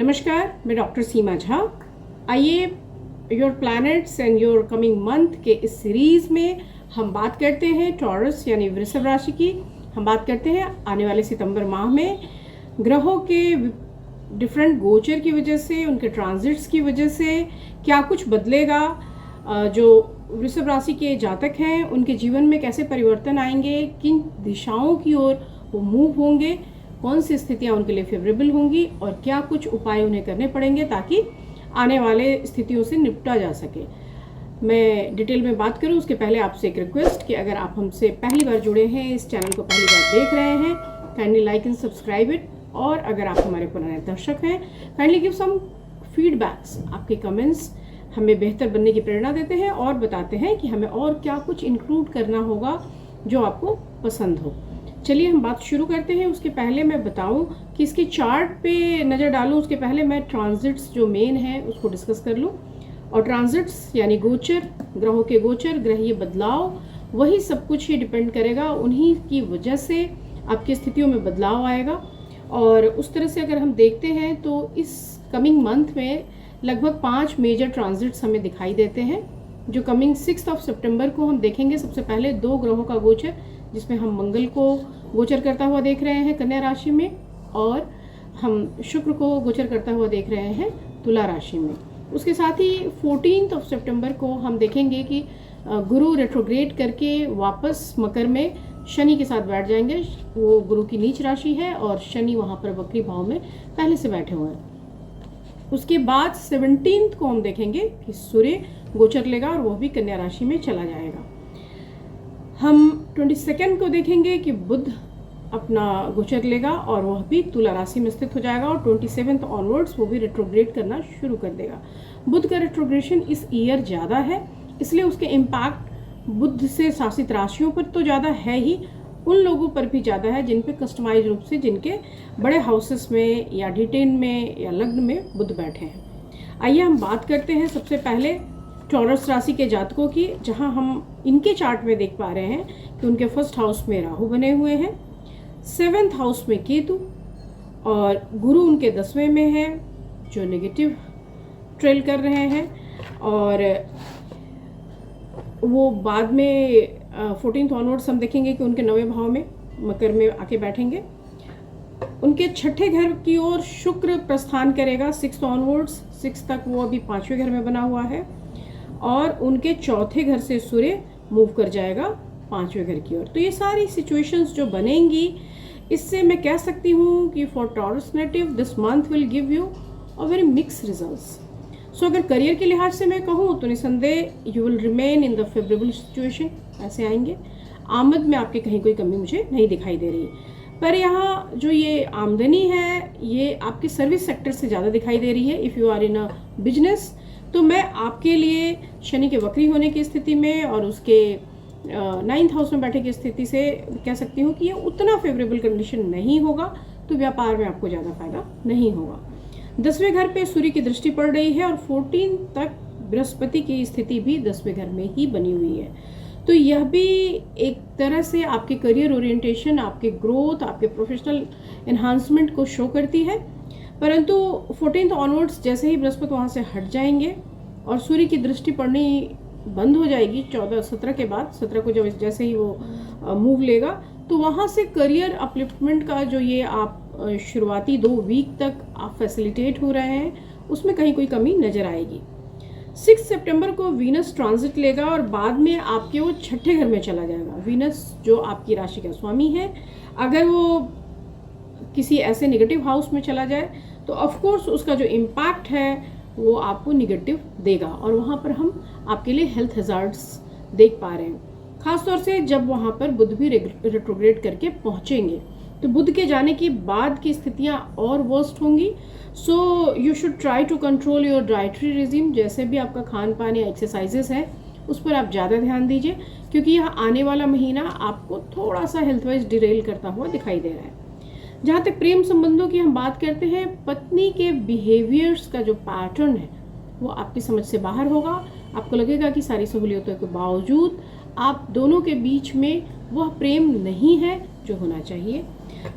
नमस्कार, मैं डॉक्टर सीमा झा। आइए your planets and your coming month के इस सीरीज़ में हम बात करते हैं टॉरस यानी वृषभ राशि की। हम बात करते हैं आने वाले सितंबर माह में ग्रहों के डिफरेंट गोचर की वजह से, उनके ट्रांजिट्स की वजह से क्या कुछ बदलेगा, जो वृषभ राशि के जातक हैं उनके जीवन में कैसे परिवर्तन आएंगे, किन दिशाओं की ओर वो मूव होंगे, कौन सी स्थितियाँ उनके लिए फेवरेबल होंगी और क्या कुछ उपाय उन्हें करने पड़ेंगे ताकि आने वाले स्थितियों से निपटा जा सके। मैं डिटेल में बात करूं उसके पहले आपसे एक रिक्वेस्ट कि अगर आप हमसे पहली बार जुड़े हैं, इस चैनल को पहली बार देख रहे हैं, kindly like and subscribe it. और अगर आप हमारे पुराने दर्शक हैं, काइंडली गिव सम फीडबैक्स। आपके कमेंट्स हमें बेहतर बनने की प्रेरणा देते हैं और बताते हैं कि हमें और क्या कुछ इंक्लूड करना होगा जो आपको पसंद हो। चलिए हम बात शुरू करते हैं। उसके पहले मैं बताऊं कि इसके चार्ट पे नज़र डालूं उसके पहले मैं ट्रांजिट्स जो मेन है उसको डिस्कस कर लूं। और ट्रांजिट्स यानी गोचर, ग्रहों के गोचर, ग्रहीय बदलाव, वही सब कुछ ही डिपेंड करेगा। उन्हीं की वजह से आपकी स्थितियों में बदलाव आएगा। और उस तरह से अगर हम देखते हैं तो इस कमिंग मंथ में लगभग 5 मेजर ट्रांजिट्स हमें दिखाई देते हैं जो कमिंग 6 सितंबर को हम देखेंगे। सबसे पहले 2 ग्रहों का गोचर, जिसमें हम मंगल को गोचर करता हुआ देख रहे हैं कन्या राशि में और हम शुक्र को गोचर करता हुआ देख रहे हैं तुला राशि में। उसके साथ ही 14 सितंबर को हम देखेंगे कि गुरु रेट्रोग्रेड करके वापस मकर में शनि के साथ बैठ जाएंगे। वो गुरु की नीच राशि है और शनि वहाँ पर वक्री भाव में पहले से बैठे हुए हैं। उसके बाद 17 को हम देखेंगे कि सूर्य गोचर लेगा और वह भी कन्या राशि में चला जाएगा। हम 22 को देखेंगे कि बुध अपना गोचर लेगा और वह भी तुला राशि में स्थित हो जाएगा और 27 ऑनवर्ड्स वो भी रेट्रोग्रेड करना शुरू कर देगा। बुध का रेट्रोग्रेशन इस ईयर ज़्यादा है, इसलिए उसके इम्पैक्ट बुध से शासित राशियों पर तो ज़्यादा है ही, उन लोगों पर भी ज़्यादा है जिन पे कस्टमाइज रूप से, जिनके बड़े हाउसेस में या D10 में या लग्न में बुध बैठे हैं। आइए हम बात करते हैं सबसे पहले टॉरस राशि के जातकों की, जहां हम इनके चार्ट में देख पा रहे हैं कि उनके फर्स्ट हाउस में राहु बने हुए हैं, 7th हाउस में केतु और गुरु उनके 10वें में है जो नेगेटिव ट्रेल कर रहे हैं। और वो बाद में 14 ऑनवर्ड्स हम देखेंगे कि उनके 9वें भाव में मकर में आके बैठेंगे। उनके 6ठे घर की ओर शुक्र प्रस्थान करेगा 6 ऑनवर्ड्स, 6 तक वो अभी 5वें घर में बना हुआ है और उनके 4थे घर से सूर्य मूव कर जाएगा 5वें घर की ओर। तो ये सारी सिचुएशंस जो बनेंगी, इससे मैं कह सकती हूँ कि for Taurus native this month will give you a very mix results. So अगर करियर के लिहाज से मैं कहूँ तो निसंदेह you will remain in the favourable situation, ऐसे आएंगे। आमद में आपके कहीं कोई कमी मुझे नहीं दिखाई दे रही, पर यहाँ जो ये आमदनी है ये आपके सर्विस सेक्टर से ज़्यादा दिखाई दे रही है। If you are in a business तो मैं आपके लिए शनि के वक्री होने की स्थिति में और उसके 9th हाउस में बैठे की स्थिति से कह सकती हूँ कि ये उतना फेवरेबल कंडीशन नहीं होगा, तो व्यापार में आपको ज़्यादा फायदा नहीं होगा। 10वें घर पे सूर्य की दृष्टि पड़ रही है और 14 तक बृहस्पति की स्थिति भी 10वें घर में ही बनी हुई है। तो यह भी एक तरह से आपके करियर ओरिएंटेशन, आपके ग्रोथ, आपके प्रोफेशनल एनहांसमेंट को शो करती है। परंतु 14 ऑनवर्ड्स जैसे ही बृहस्पति वहाँ से हट जाएंगे और सूर्य की दृष्टि पड़नी बंद हो जाएगी 17 के बाद, 17 को जब जैसे ही वो मूव लेगा तो वहाँ से करियर अपलिफ्टमेंट का जो ये आप शुरुआती 2 वीक तक आप फैसिलिटेट हो रहे हैं, उसमें कहीं कोई कमी नज़र आएगी। 6 सितंबर को वीनस ट्रांजिट लेगा और बाद में आपके वो 6ठे घर में चला जाएगा। वीनस जो आपकी राशि का स्वामी है, अगर वो किसी ऐसे नेगेटिव हाउस में चला जाए तो ऑफ कोर्स उसका जो इम्पैक्ट है वो आपको निगेटिव देगा और वहाँ पर हम आपके लिए हेल्थ हैजार्ड्स देख पा रहे हैं। खासतौर से जब वहाँ पर बुध भी रेट्रोग्रेड करके पहुँचेंगे तो बुध के जाने के बाद की स्थितियाँ और वर्स्ट होंगी। So you should try to control your dietary regime, जैसे भी आपका खान पान या एक्सरसाइजेस है उस पर आप ज़्यादा ध्यान दीजिए, क्योंकि यह आने वाला महीना आपको थोड़ा सा हेल्थ वाइज डिरेल करता हुआ दिखाई दे रहा है। जहाँ तक प्रेम संबंधों की हम बात करते हैं, पत्नी के बिहेवियर्स का जो पैटर्न है वो आपकी समझ से बाहर होगा। आपको लगेगा कि सारी सहूलियतों के बावजूद आप दोनों के बीच में वह प्रेम नहीं है जो होना चाहिए।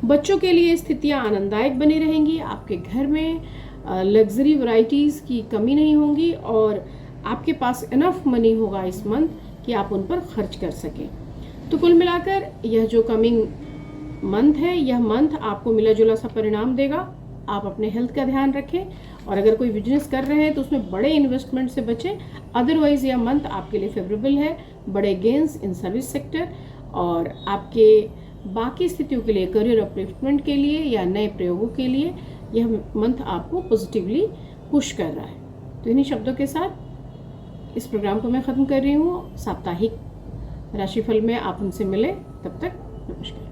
बच्चों के लिए स्थितियाँ आनंददायक बनी रहेंगी। आपके घर में लग्जरी वैरायटीज़ की कमी नहीं होगी और आपके पास इनफ मनी होगा इस मंथ कि आप उन पर खर्च कर सकें। तो कुल मिलाकर यह जो कमिंग मंथ है, यह मंथ आपको मिला जुला सा परिणाम देगा। आप अपने हेल्थ का ध्यान रखें और अगर कोई बिजनेस कर रहे हैं तो उसमें बड़े इन्वेस्टमेंट से बचें। अदरवाइज यह मंथ आपके लिए फेवरेबल है, बड़े गेंस इन सर्विस सेक्टर और आपके बाकी स्थितियों के लिए, करियर अपलिफ्टमेंट के लिए या नए प्रयोगों के लिए यह मंथ आपको पॉजिटिवली पुश कर रहा है। तो इन्हीं शब्दों के साथ इस प्रोग्राम को मैं ख़त्म कर रही हूँ। साप्ताहिक राशिफल में आप उनसे मिलें, तब तक नमस्कार।